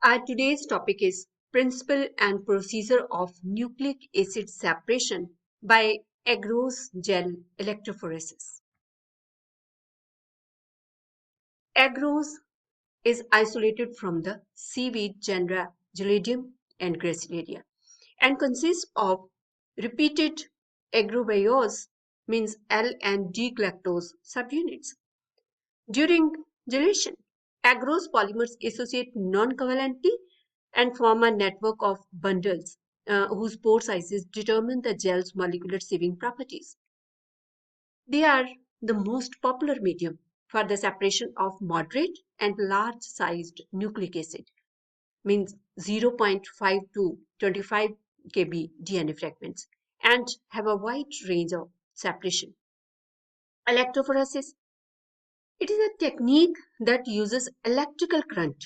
Today's topic is Principle and Procedure of Nucleic Acid Separation by Agarose Gel Electrophoresis. Agarose is isolated from the seaweed genera Gelidium and Gracilaria and consists of repeated agarobiose, means L and D-galactose subunits. During gelation, agarose polymers associate non-covalently and form a network of bundles whose pore sizes determine the gel's molecular sieving properties. They are the most popular medium for the separation of moderate and large-sized nucleic acid, means 0.5 to 25 kb DNA fragments, and have a wide range of separation. Electrophoresis. It is a technique that uses electrical current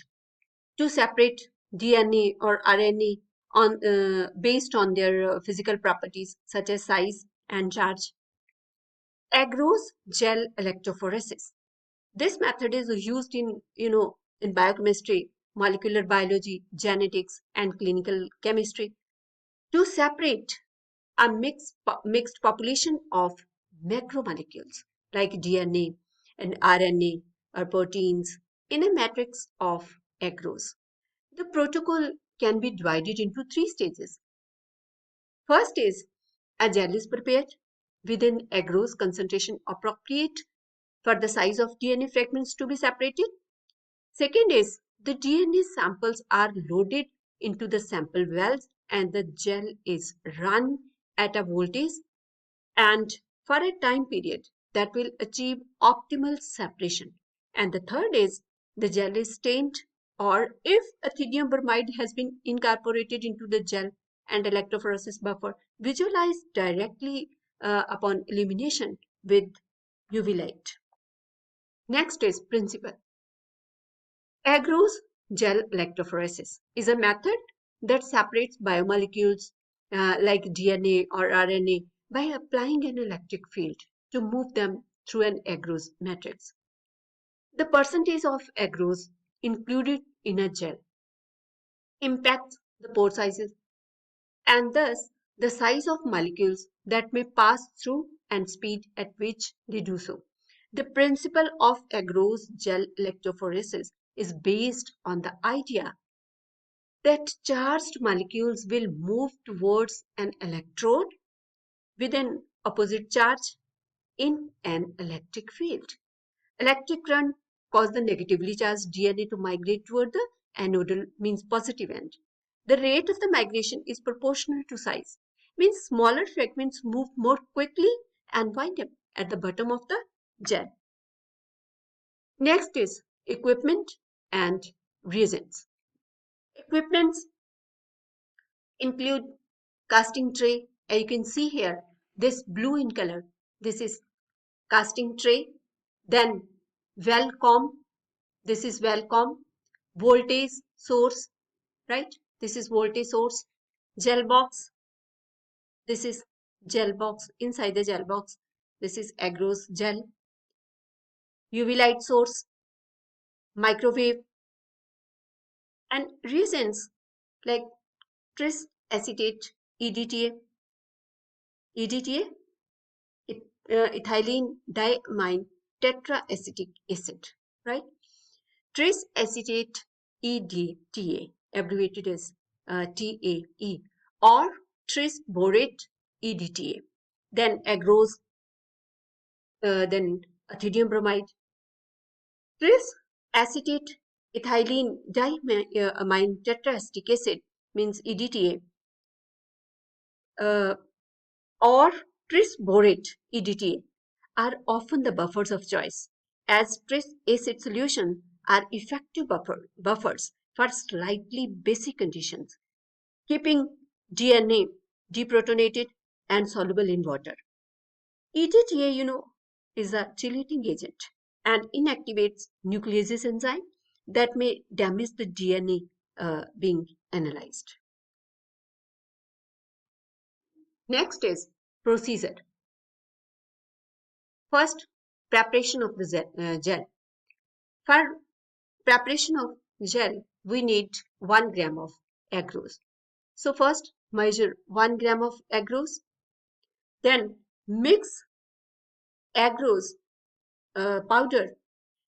to separate DNA or RNA based on their physical properties such as size and charge. Agarose gel electrophoresis. This method is used in biochemistry, molecular biology, genetics, and clinical chemistry to separate a mixed population of macromolecules like DNA and RNA or proteins in a matrix of agarose. The protocol can be divided into three stages. First is a gel is prepared with an agarose concentration appropriate for the size of DNA fragments to be separated. Second is the DNA samples are loaded into the sample wells and the gel is run at a voltage and for a time period that will achieve optimal separation. And the third is the gel is stained, or if ethidium bromide has been incorporated into the gel and electrophoresis buffer, visualized directly upon illumination with UV light. Next is principle. Agarose gel electrophoresis is a method that separates biomolecules like DNA or RNA by applying an electric field to move them through an agarose matrix. The percentage of agarose included in a gel impacts the pore sizes and thus the size of molecules that may pass through and speed at which they do so. The principle of agarose gel electrophoresis is based on the idea that charged molecules will move towards an electrode with an opposite charge in an electric field. Electric current causes the negatively charged DNA to migrate toward the anodal, means positive end. The rate of the migration is proportional to size, means smaller fragments move more quickly and wind up at the bottom of the gel. Next is equipment and reagents. Equipments include casting tray. You can see here this blue in color. This is casting tray. Then well comb. This is well comb. Voltage source, right? This is voltage source. Gel box. This is gel box. Inside the gel box, this is agarose gel. UV light source. Microwave. And reagents like tris acetate, EDTA, ethylene diamine tetraacetic acid, right? Tris acetate EDTA, abbreviated as TAE, or tris borate EDTA. Then agarose, then ethidium bromide. Tris acetate ethylene diamine tetraacetic acid means EDTA, or tris borate EDTA are often the buffers of choice, as tris acid solutions are effective buffers for slightly basic conditions, keeping DNA deprotonated and soluble in water. EDTA, is a chelating agent and inactivates nucleases enzyme that may damage the DNA being analyzed. Next is procedure. First, preparation of the gel. For preparation of gel, we need 1 gram of agarose. So first measure 1 gram of agarose, then mix agarose powder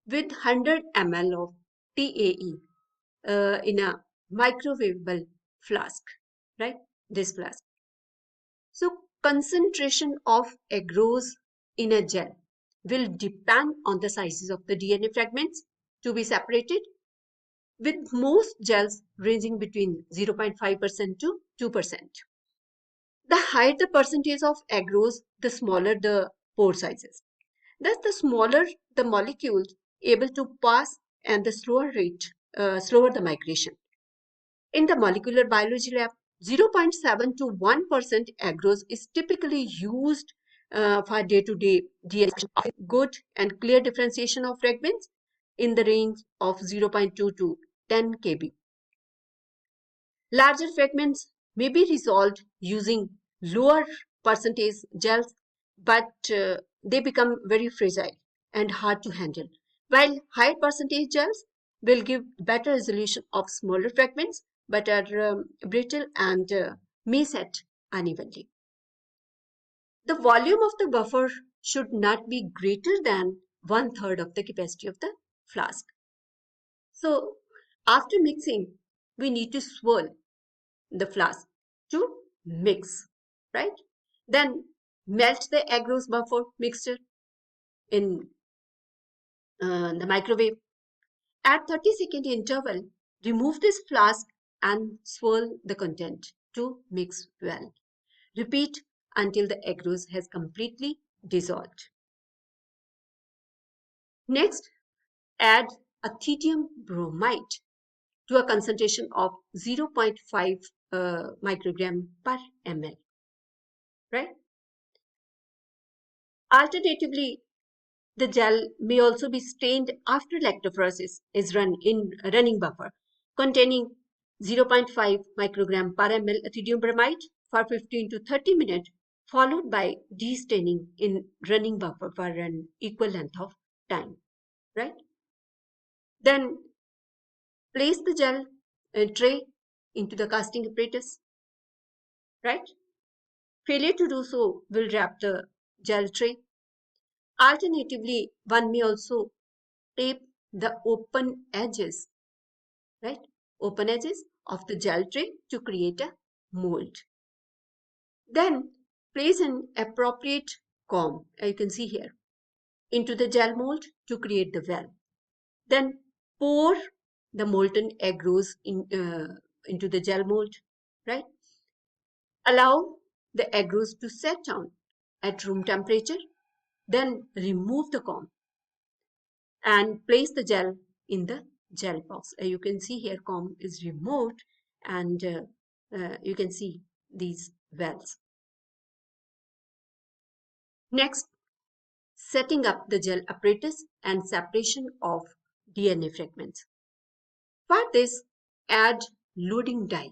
with 100 ml of TAE in a microwavable flask, right? This flask. So concentration of agarose in a gel will depend on the sizes of the DNA fragments to be separated, with most gels ranging between 0.5% to 2%. The higher the percentage of agarose, the smaller the pore sizes. Thus, the smaller the molecules able to pass and the slower the migration. In the molecular biology lab, 0.7 to 1% agarose is typically used for day-to-day DNA of good and clear differentiation of fragments in the range of 0.2 to 10 kb. Larger fragments may be resolved using lower percentage gels, but they become very fragile and hard to handle, while higher percentage gels will give better resolution of smaller fragments but are brittle and may set unevenly. The volume of the buffer should not be greater than 1/3 of the capacity of the flask. So after mixing, we need to swirl the flask to mix, right? Then melt the agarose buffer mixture in the microwave. At 30-second interval, remove this flask and swirl the content to mix well. Repeat until the agarose has completely dissolved. Next, add ethidium bromide to a concentration of 0.5 microgram per ml, right? Alternatively, the gel may also be stained after electrophoresis is run in a running buffer containing 0.5 microgram per ml ethidium bromide for 15 to 30 minutes, followed by destaining in running buffer for an equal length of time, right? Then place the gel tray into the casting apparatus, right? Failure to do so will wrap the gel tray. Alternatively, one may also tape the open edges, right? Open edges of the gel tray to create a mold. Then place an appropriate comb, you can see here, into the gel mold to create the well. Then pour the molten agarose into the gel mold, right? Allow the agarose to set down at room temperature. Then remove the comb and place the gel in the gel box. You can see here comb is removed and you can see these wells. Next, setting up the gel apparatus and separation of DNA fragments. For this, add loading dye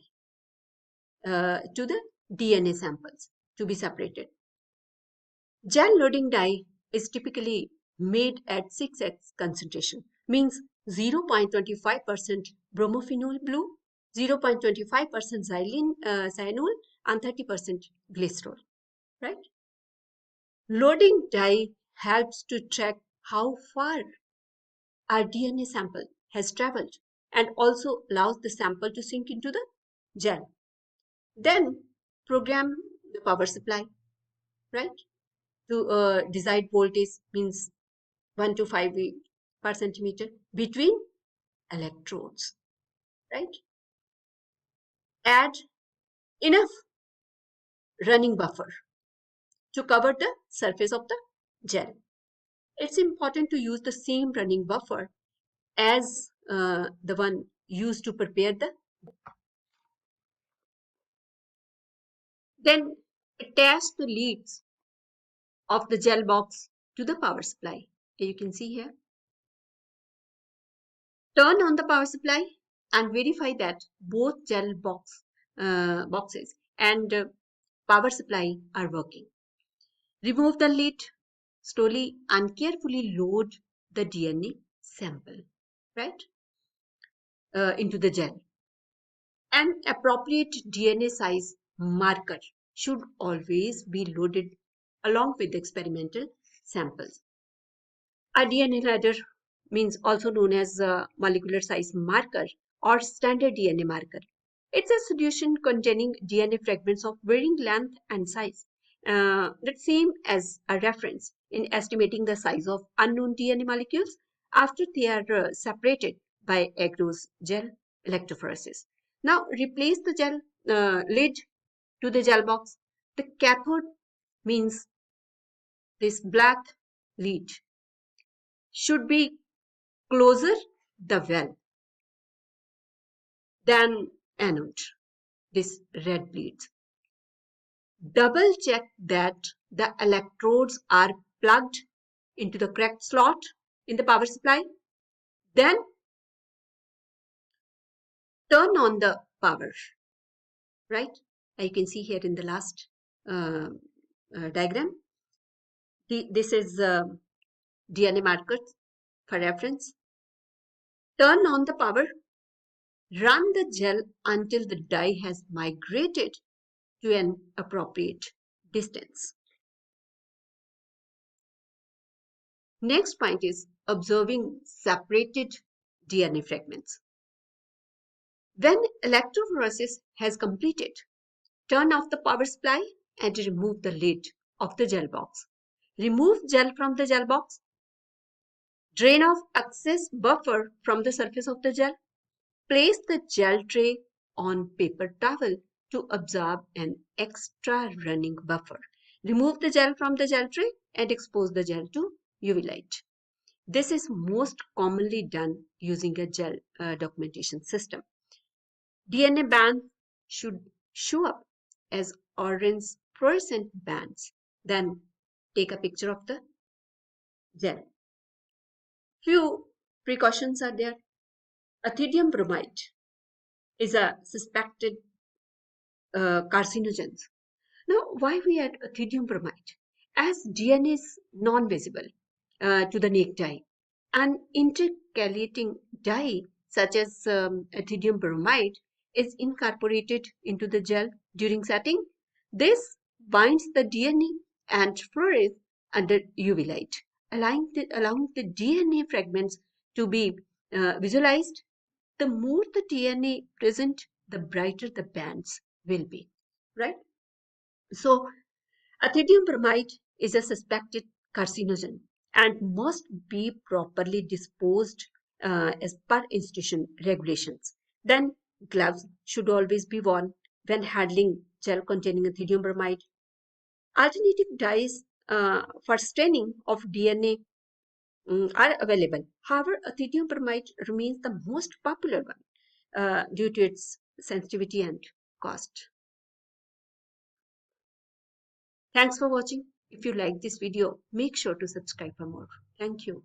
to the DNA samples to be separated. Gel loading dye is typically made at 6x concentration, means 0.25% bromophenol blue, 0.25% cyanol, and 30% glycerol, right? Loading dye helps to track how far our DNA sample has traveled and also allows the sample to sink into the gel. Then program the power supply, right? To desired voltage means 1 to 5 V per centimeter between electrodes, right? Add enough running buffer to cover the surface of the gel. It's important to use the same running buffer as the one used to prepare the. Then attach the leads of the gel box to the power supply. You can see here. Turn on the power supply and verify that both gel boxes and power supply are working. Remove the lid slowly and carefully load the DNA sample, right? into the gel. An appropriate DNA size marker should always be loaded along with the experimental samples. A DNA ladder means also known as a molecular size marker or standard DNA marker. It's a solution containing DNA fragments of varying length and size. The same as a reference in estimating the size of unknown DNA molecules after they are separated by Agarose gel electrophoresis. Now replace the gel lid to the gel box. The cathode means this black lid should be closer the well than anode, this red bleeds. Double check that the electrodes are plugged into the correct slot in the power supply. Then turn on the power, right? You can see here in the last diagram. This is DNA markers for reference. Turn on the power. Run the gel until the dye has migrated to an appropriate distance. Next point is observing separated DNA fragments. When electrophoresis has completed, turn off the power supply and remove the lid of the gel box. Remove gel from the gel box. Drain off excess buffer from the surface of the gel. Place the gel tray on paper towel to absorb an extra running buffer. Remove the gel from the gel tray and expose the gel to UV light. This is most commonly done using a gel documentation system. DNA bands should show up as orange fluorescent bands. Then take a picture of the gel. Few precautions are there. Ethidium bromide is a suspected carcinogen. Now, why we add ethidium bromide? As DNA is non-visible to the naked eye, an intercalating dye such as ethidium bromide is incorporated into the gel during setting. This binds the DNA and fluoresces under UV light, allowing the DNA fragments to be visualized. The more the DNA present, the brighter the bands will be, right? So, ethidium bromide is a suspected carcinogen and must be properly disposed as per institution regulations. Then, gloves should always be worn when handling gel containing ethidium bromide. Alternative dyes for staining of DNA are available. However, ethidium bromide remains the most popular one due to its sensitivity and cost. Thanks for watching. If you like this video, make sure to subscribe for more. Thank you.